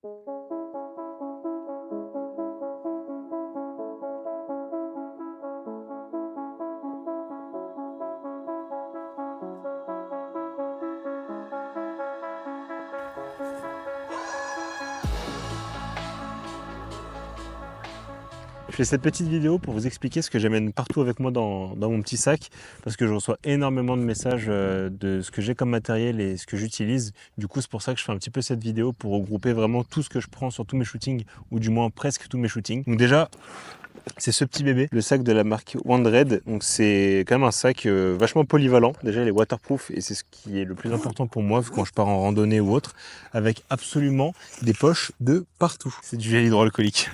Je fais cette petite vidéo pour vous expliquer ce que j'amène partout avec moi dans mon petit sac, parce que je reçois énormément de messages de ce que j'ai comme matériel et ce que j'utilise. Du coup, c'est pour ça que je fais un petit peu cette vidéo pour regrouper vraiment tout ce que je prends sur tous mes shootings, ou du moins presque tous mes shootings. Donc déjà, c'est ce petit bébé, le sac de la marque Wandred. Donc c'est quand même un sac vachement polyvalent. Déjà, il est waterproof et c'est ce qui est le plus important pour moi quand je pars en randonnée ou autre, avec absolument des poches de partout. C'est du gel hydroalcoolique.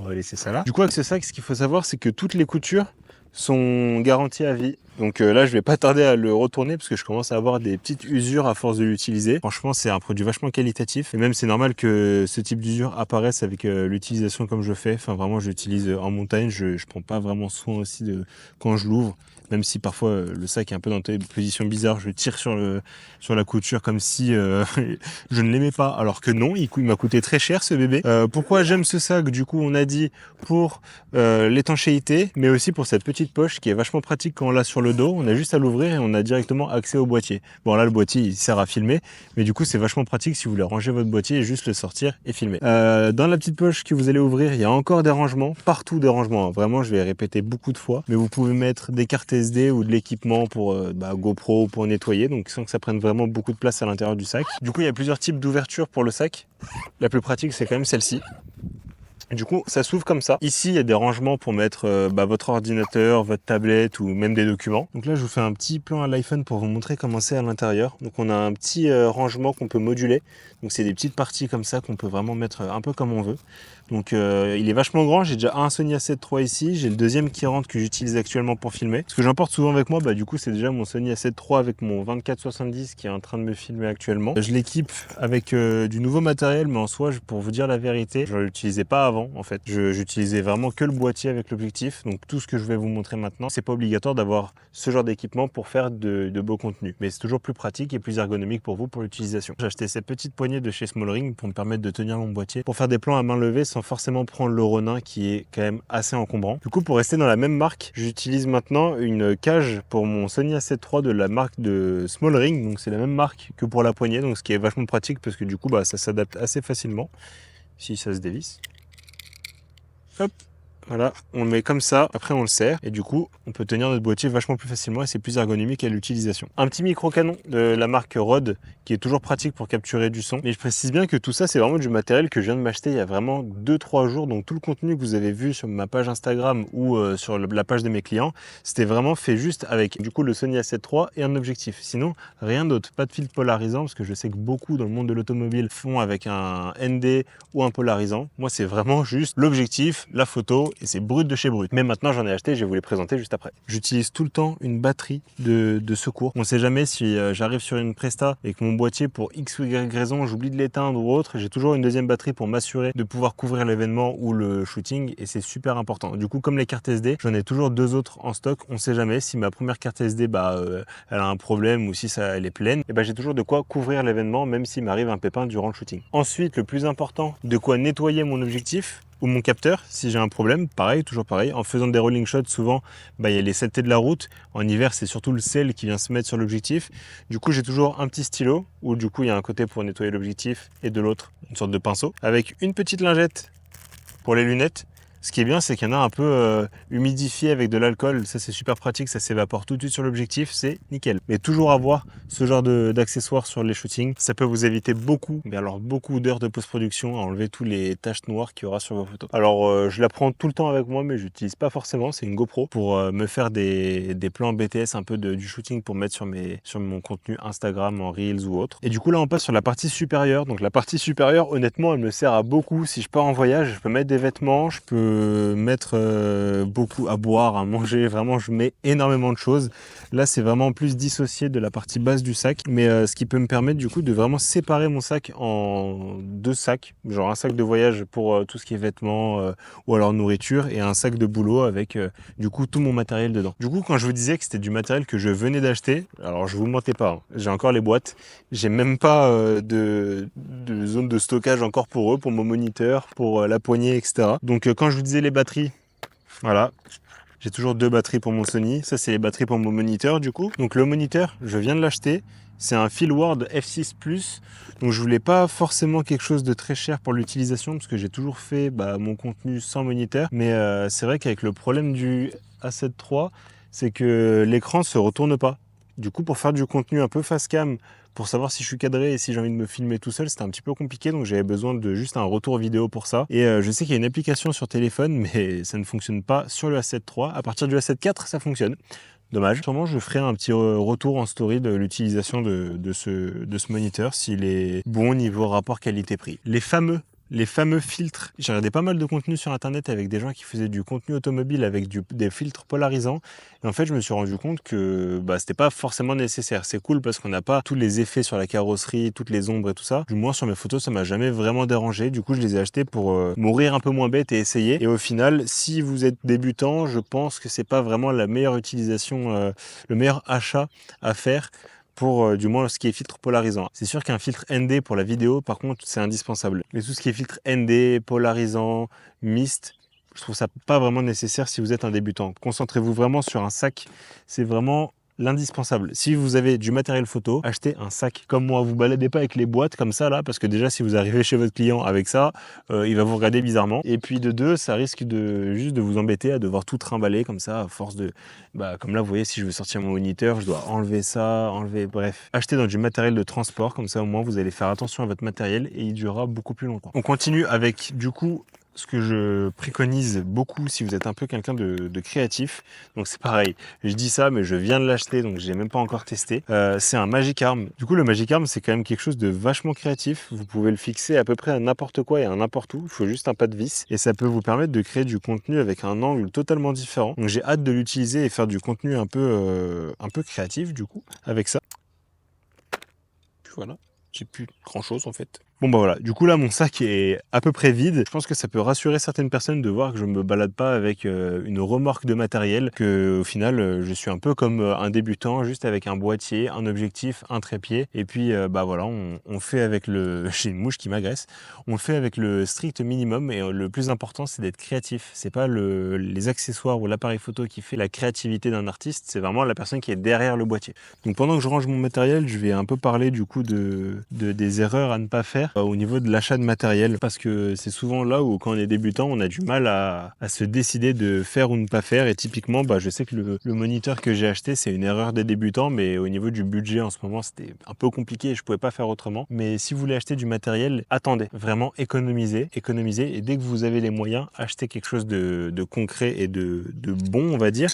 On va laisser ça là. Du coup, avec ce sac, ce qu'il faut savoir, c'est que toutes les coutures sont garanties à vie. Donc là, je vais pas tarder à le retourner parce que je commence à avoir des petites usures à force de l'utiliser. Franchement, c'est un produit vachement qualitatif. Et même, c'est normal que ce type d'usure apparaisse avec l'utilisation comme je fais. Enfin, vraiment, j'utilise en montagne. Je prends pas vraiment soin aussi de quand je l'ouvre. Même si parfois le sac est un peu dans une position bizarre, je tire sur la couture comme si je ne l'aimais pas. Alors que non, il m'a coûté très cher ce bébé. Pourquoi j'aime ce sac? Du coup, on a dit pour l'étanchéité, mais aussi pour cette petite poche qui est vachement pratique quand on l'a sur le dos. On a juste à l'ouvrir et on a directement accès au boîtier. Bon là, le boîtier il sert à filmer, mais du coup c'est vachement pratique si vous voulez ranger votre boîtier et juste le sortir et filmer. Dans la petite poche que vous allez ouvrir, il y a encore des rangements, partout des rangements. Vraiment, je vais répéter beaucoup de fois, mais vous pouvez mettre des cartes SD ou de l'équipement pour GoPro ou pour nettoyer, donc sans que ça prenne vraiment beaucoup de place à l'intérieur du sac. Du coup, il y a plusieurs types d'ouvertures pour le sac. La plus pratique, c'est quand même celle-ci. Du coup, ça s'ouvre comme ça. Ici, il y a des rangements pour mettre votre ordinateur, votre tablette ou même des documents. Donc là, je vous fais un petit plan à l'iPhone pour vous montrer comment c'est à l'intérieur. Donc on a un petit rangement qu'on peut moduler. Donc c'est des petites parties comme ça qu'on peut vraiment mettre un peu comme on veut. Donc il est vachement grand. J'ai déjà un Sony A7 III ici. J'ai le deuxième qui rentre que j'utilise actuellement pour filmer. Ce que j'emporte souvent avec moi, du coup, c'est déjà mon Sony A7 III avec mon 24-70 qui est en train de me filmer actuellement. Je l'équipe avec du nouveau matériel, mais en soi, pour vous dire la vérité, je ne l'utilisais pas avant. En fait, j'utilisais vraiment que le boîtier avec l'objectif. Donc tout ce que je vais vous montrer maintenant, c'est pas obligatoire d'avoir ce genre d'équipement pour faire de beaux contenus, mais c'est toujours plus pratique et plus ergonomique pour vous pour l'utilisation. J'ai acheté cette petite poignée de chez Smallring pour me permettre de tenir mon boîtier, pour faire des plans à main levée sans forcément prendre le Ronin qui est quand même assez encombrant. Du coup, pour rester dans la même marque, j'utilise maintenant une cage pour mon Sony A7 III de la marque de Smallring. Donc c'est la même marque que pour la poignée, donc ce qui est vachement pratique parce que du coup, ça s'adapte assez facilement si ça se dévisse. Hop, voilà, on le met comme ça, après on le serre, et du coup, on peut tenir notre boîtier vachement plus facilement et c'est plus ergonomique à l'utilisation. Un petit micro-canon de la marque Rode, qui est toujours pratique pour capturer du son. Mais je précise bien que tout ça, c'est vraiment du matériel que je viens de m'acheter il y a vraiment 2-3 jours, donc tout le contenu que vous avez vu sur ma page Instagram ou sur la page de mes clients, c'était vraiment fait juste avec, du coup, le Sony A7 III et un objectif. Sinon, rien d'autre, pas de filtre polarisant, parce que je sais que beaucoup dans le monde de l'automobile font avec un ND ou un polarisant. Moi, c'est vraiment juste l'objectif, la photo, et c'est brut de chez brut. Mais maintenant, j'en ai acheté, je vais vous les présenter juste après. J'utilise tout le temps une batterie de secours. On ne sait jamais si j'arrive sur une presta et que mon boîtier, pour X ou Y raison, j'oublie de l'éteindre ou autre, j'ai toujours une deuxième batterie pour m'assurer de pouvoir couvrir l'événement ou le shooting, et c'est super important. Du coup, comme les cartes SD, j'en ai toujours 2 autres en stock. On ne sait jamais si ma première carte SD, elle a un problème ou si elle est pleine, et j'ai toujours de quoi couvrir l'événement, même s'il m'arrive un pépin durant le shooting. Ensuite, le plus important, de quoi nettoyer mon objectif ou mon capteur si j'ai un problème. Pareil, toujours pareil, en faisant des rolling shots, souvent il y a les saletés de la route. En hiver, c'est surtout le sel qui vient se mettre sur l'objectif. Du coup, j'ai toujours un petit stylo où du coup il y a un côté pour nettoyer l'objectif et de l'autre une sorte de pinceau avec une petite lingette pour les lunettes. Ce qui est bien, c'est qu'il y en a un peu humidifié avec de l'alcool. Ça, c'est super pratique, ça s'évapore tout de suite sur l'objectif, c'est nickel. Mais toujours avoir ce genre d'accessoires sur les shootings, ça peut vous éviter beaucoup, mais alors beaucoup d'heures de post-production à enlever tous les taches noires qu'il y aura sur vos photos. Alors, je la prends tout le temps avec moi, mais je l'utilise pas forcément. C'est une GoPro pour me faire des plans BTS un peu du shooting pour mettre sur mon contenu Instagram en Reels ou autre. Et du coup, là, on passe sur la partie supérieure. Donc, la partie supérieure, honnêtement, elle me sert à beaucoup. Si je pars en voyage, je peux mettre des vêtements, je peux peux mettre beaucoup à boire, à manger, vraiment je mets énormément de choses. Là c'est vraiment plus dissocié de la partie basse du sac, mais ce qui peut me permettre du coup de vraiment séparer mon sac en deux sacs, genre un sac de voyage pour tout ce qui est vêtements ou alors nourriture et un sac de boulot avec du coup tout mon matériel dedans. Du coup quand je vous disais que c'était du matériel que je venais d'acheter, alors je vous mentais pas, hein, j'ai encore les boîtes, j'ai même pas de zone de stockage encore pour eux, pour mon moniteur, pour la poignée, etc. Donc quand je vous disais les batteries, voilà, j'ai toujours deux batteries pour mon Sony. Ça, c'est les batteries pour mon moniteur, du coup. Donc, le moniteur, je viens de l'acheter. C'est un Philward F6 Plus. Donc, je voulais pas forcément quelque chose de très cher pour l'utilisation parce que j'ai toujours fait mon contenu sans moniteur. Mais c'est vrai qu'avec le problème du A7 III, c'est que l'écran se retourne pas. Du coup, pour faire du contenu un peu face cam, pour savoir si je suis cadré et si j'ai envie de me filmer tout seul, c'était un petit peu compliqué, donc j'avais besoin de juste un retour vidéo pour ça. Et je sais qu'il y a une application sur téléphone, mais ça ne fonctionne pas sur le A7 III. À partir du A7 IV, ça fonctionne. Dommage. Sûrement, je ferai un petit retour en story de l'utilisation de ce moniteur, s'il est bon niveau rapport qualité-prix. Les fameux filtres. J'ai regardé pas mal de contenu sur internet avec des gens qui faisaient du contenu automobile avec des filtres polarisants. Et en fait, je me suis rendu compte que c'était pas forcément nécessaire. C'est cool parce qu'on n'a pas tous les effets sur la carrosserie, toutes les ombres et tout ça. Du moins, sur mes photos, ça m'a jamais vraiment dérangé. Du coup, je les ai achetés pour mourir un peu moins bête et essayer. Et au final, si vous êtes débutant, je pense que c'est pas vraiment la meilleure utilisation, le meilleur achat à faire pour du moins ce qui est filtre polarisant. C'est sûr qu'un filtre ND pour la vidéo, par contre, c'est indispensable. Mais tout ce qui est filtre ND, polarisant, mist, je trouve ça pas vraiment nécessaire si vous êtes un débutant. Concentrez-vous vraiment sur un sac, c'est vraiment l'indispensable. Si vous avez du matériel photo, achetez un sac comme moi. Vous baladez pas avec les boîtes comme ça là, parce que déjà si vous arrivez chez votre client avec ça, il va vous regarder bizarrement. Et puis de deux, ça risque de juste de vous embêter à devoir tout trimballer comme ça, à force de... comme là vous voyez, si je veux sortir mon moniteur, je dois enlever ça, enlever... Bref. Achetez dans du matériel de transport, comme ça au moins vous allez faire attention à votre matériel et il durera beaucoup plus longtemps. On continue avec du coup ce que je préconise beaucoup si vous êtes un peu quelqu'un de créatif. Donc c'est pareil, je dis ça mais je viens de l'acheter donc j'ai même pas encore testé. C'est un Magic Arm. Du coup le Magic Arm c'est quand même quelque chose de vachement créatif. Vous pouvez le fixer à peu près à n'importe quoi et à n'importe où. Il faut juste un pas de vis et ça peut vous permettre de créer du contenu avec un angle totalement différent. Donc j'ai hâte de l'utiliser et faire du contenu un peu créatif du coup avec ça. Voilà, j'ai plus grand chose en fait. Bon voilà, du coup là mon sac est à peu près vide. Je pense que ça peut rassurer certaines personnes de voir que je me balade pas avec une remorque de matériel, que au final je suis un peu comme un débutant, juste avec un boîtier, un objectif, un trépied. Et puis voilà, on fait avec le... J'ai une mouche qui m'agresse. On fait avec le strict minimum et le plus important c'est d'être créatif. C'est pas les accessoires ou l'appareil photo qui fait la créativité d'un artiste, c'est vraiment la personne qui est derrière le boîtier. Donc pendant que je range mon matériel, je vais un peu parler du coup des erreurs à ne pas faire au niveau de l'achat de matériel, parce que c'est souvent là où quand on est débutant on a du mal à se décider de faire ou ne pas faire. Et typiquement je sais que le moniteur que j'ai acheté c'est une erreur des débutants, mais au niveau du budget en ce moment c'était un peu compliqué et je pouvais pas faire autrement. Mais si vous voulez acheter du matériel, attendez, vraiment économisez et dès que vous avez les moyens, achetez quelque chose de concret et de bon on va dire.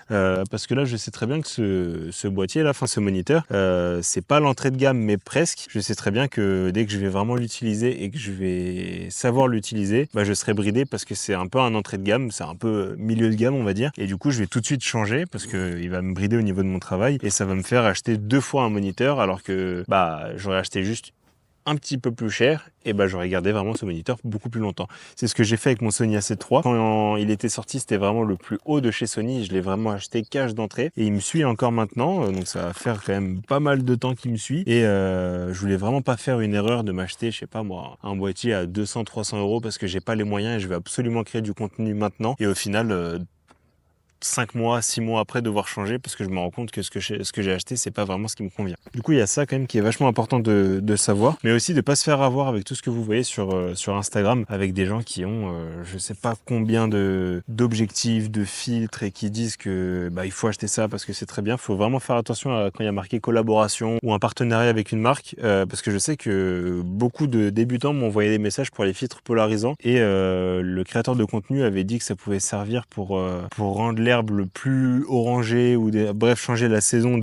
Parce que là je sais très bien que ce boîtier là, enfin ce moniteur, c'est pas l'entrée de gamme mais presque. Je sais très bien que dès que je vais vraiment l'utiliser et que je vais savoir l'utiliser, je serai bridé parce que c'est un peu un entrée de gamme, c'est un peu milieu de gamme on va dire. Et du coup je vais tout de suite changer parce que il va me brider au niveau de mon travail et ça va me faire acheter 2 fois un moniteur alors que j'aurais acheté juste un petit peu plus cher et j'aurais gardé vraiment ce moniteur beaucoup plus longtemps. C'est ce que j'ai fait avec mon Sony A7 III. Quand il était sorti, c'était vraiment le plus haut de chez Sony. Je l'ai vraiment acheté cash d'entrée et il me suit encore maintenant. Donc ça va faire quand même pas mal de temps qu'il me suit. Et je voulais vraiment pas faire une erreur de m'acheter, je sais pas moi, un boîtier à 200-300 euros parce que j'ai pas les moyens et je vais absolument créer du contenu maintenant. Et au final, 5 mois, 6 mois après devoir changer parce que je me rends compte que ce que j'ai acheté c'est pas vraiment ce qui me convient. Du coup il y a ça quand même qui est vachement important de savoir, mais aussi de pas se faire avoir avec tout ce que vous voyez sur Instagram avec des gens qui ont je sais pas combien d'objectifs, de filtres et qui disent que il faut acheter ça parce que c'est très bien. Faut vraiment faire attention à quand il y a marqué collaboration ou un partenariat avec une marque parce que je sais que beaucoup de débutants m'ont envoyé des messages pour les filtres polarisants et le créateur de contenu avait dit que ça pouvait servir pour rendre l'herbe plus orangée ou bref changer la saison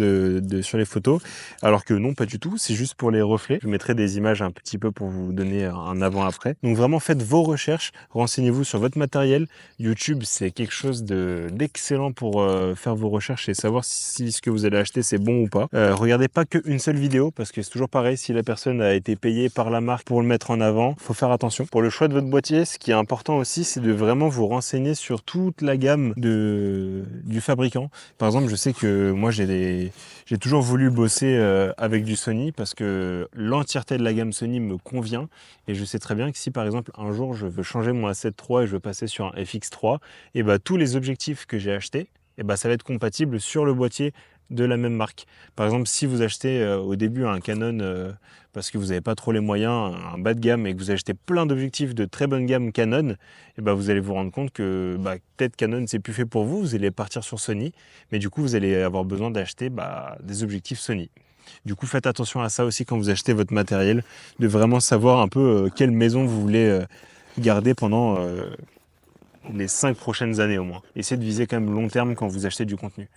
sur les photos, alors que non, pas du tout, c'est juste pour les reflets. Je mettrai des images un petit peu pour vous donner un avant-après. Donc vraiment faites vos recherches, renseignez-vous sur votre matériel. YouTube, c'est quelque chose d'excellent pour faire vos recherches et savoir si ce que vous allez acheter c'est bon ou pas. Regardez pas qu'une seule vidéo parce que c'est toujours pareil, si la personne a été payée par la marque pour le mettre en avant, faut faire attention. Pour le choix de votre boîtier, ce qui est important aussi, c'est de vraiment vous renseigner sur toute la gamme du fabricant. Par exemple, je sais que moi j'ai toujours voulu bosser avec du Sony parce que l'entièreté de la gamme Sony me convient et je sais très bien que si par exemple un jour je veux changer mon A7 III et je veux passer sur un FX3, et bah tous les objectifs que j'ai achetés, et bah ça va être compatible sur le boîtier de la même marque. Par exemple, si vous achetez au début un Canon parce que vous n'avez pas trop les moyens, un bas de gamme, et que vous achetez plein d'objectifs de très bonne gamme Canon, et bah vous allez vous rendre compte que peut-être Canon c'est plus fait pour vous, vous allez partir sur Sony, mais du coup vous allez avoir besoin d'acheter des objectifs Sony. Du coup, faites attention à ça aussi quand vous achetez votre matériel, de vraiment savoir un peu quelle maison vous voulez garder pendant les 5 prochaines années au moins. Essayez de viser quand même long terme quand vous achetez du contenu.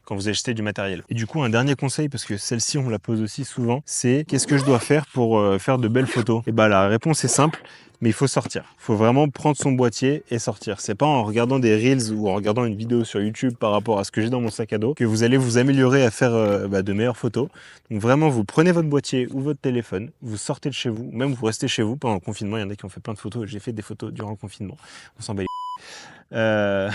Quand vous achetez du matériel. Et du coup, un dernier conseil, parce que celle-ci, on me la pose aussi souvent, c'est qu'est-ce que je dois faire pour faire de belles photos? Et bah la réponse est simple, mais il faut sortir. Il faut vraiment prendre son boîtier et sortir. C'est pas en regardant des Reels ou en regardant une vidéo sur YouTube par rapport à ce que j'ai dans mon sac à dos que vous allez vous améliorer à faire de meilleures photos. Donc vraiment, vous prenez votre boîtier ou votre téléphone, vous sortez de chez vous, même vous restez chez vous pendant le confinement. Il y en a qui ont fait plein de photos. J'ai fait des photos durant le confinement. On s'en bat les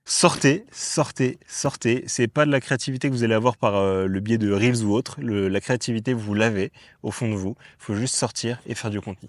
Sortez, sortez, sortez. C'est pas de la créativité que vous allez avoir par le biais de Reels ou autre. La créativité, vous l'avez au fond de vous. Il faut juste sortir et faire du contenu.